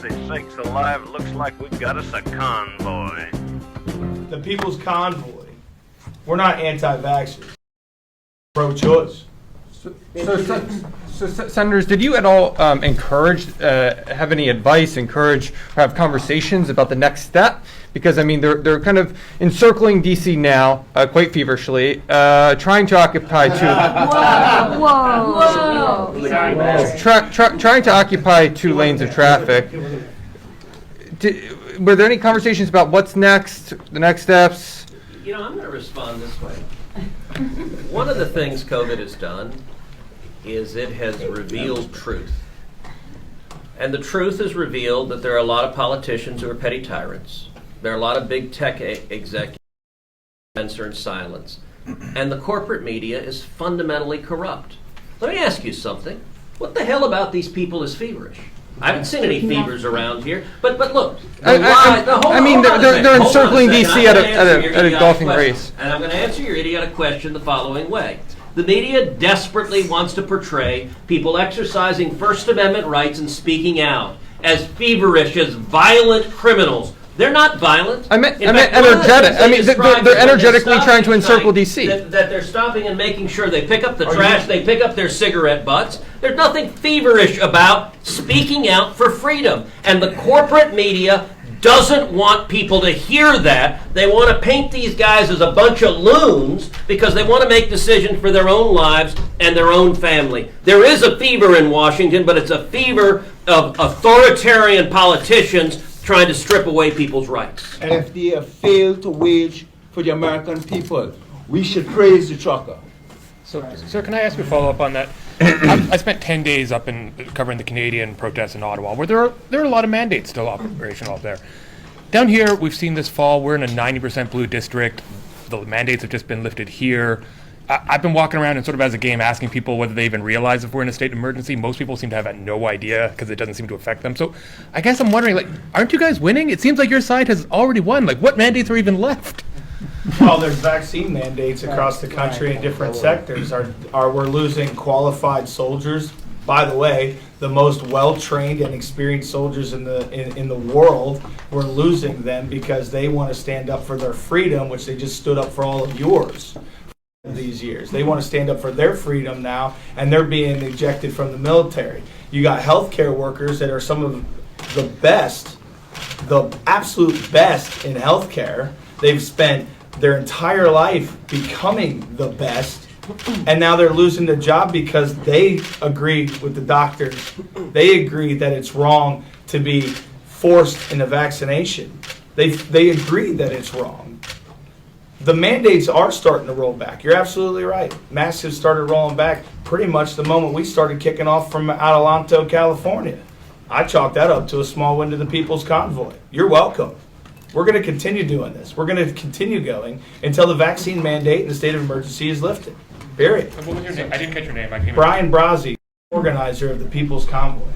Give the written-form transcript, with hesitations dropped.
Sakes alive, looks like we've got us a convoy. The People's Convoy. We're not anti-vaxxers. Pro-choice. So, Senators, did you at all have any advice, encourage, or have conversations about the next step? Because, I mean, they're kind of encircling D.C. now, quite feverishly, trying to occupy trying to occupy 2 lanes of traffic. Were there any conversations about what's next, the next steps? You know, I'm going to respond this way. One of the things COVID has done is it has revealed truth. And the truth has revealed that there are a lot of politicians who are petty tyrants. There are a lot of big tech executives who censor in silence. And the corporate media is fundamentally corrupt. Let me ask you something. What the hell about these people is feverish? I haven't seen any fevers around here, but look. They're encircling D.C. at a golfing race. And I'm going to answer your idiotic question the following way. The media desperately wants to portray people exercising First Amendment rights and speaking out as feverish, as violent criminals. They're not violent. I meant energetic. I mean, they're energetically trying to encircle D.C. That they're stopping and making sure they pick up the trash, they pick up their cigarette butts. There's nothing feverish about speaking out for freedom. And the corporate media doesn't want people to hear that. They want to paint these guys as a bunch of loons because they want to make decisions for their own lives and their own family. There is a fever in Washington, but it's a fever of authoritarian politicians trying to strip away people's rights. And if they have failed to wage for the American people, we should praise the trucker. So, sir, can I ask you a follow-up on that? I spent 10 days up in covering the Canadian protests in Ottawa, where there are a lot of mandates still operational up there. Down here, we've seen this fall, we're in a 90% blue district. The mandates have just been lifted here. I've been walking around and sort of as a game asking people whether they even realize if we're in a state of emergency. Most people seem to have no idea because it doesn't seem to affect them. So I guess I'm wondering, aren't you guys winning? It seems like your side has already won. What mandates are even left? Well, there's vaccine mandates across the country in different sectors. We're losing qualified soldiers. By the way, the most well-trained and experienced soldiers in the world, we're losing them because they want to stand up for their freedom, which they just stood up for all of yours these years. They want to stand up for their freedom now, and they're being ejected from the military. You got healthcare workers that are some of the best, the absolute best in healthcare. They've spent their entire life becoming the best, and now they're losing their job because they agree with the doctors. They agree that it's wrong to be forced in a vaccination. They agree that it's wrong. The mandates are starting to roll back. You're absolutely right. Masks have started rolling back pretty much the moment we started kicking off from Adelanto, California. I chalked that up to a small win to the People's Convoy. You're welcome. We're going to continue doing this. We're going to continue going until the vaccine mandate and the state of emergency is lifted. Period. What was your name? I didn't catch your name. Brian Brazzi, organizer of the People's Convoy.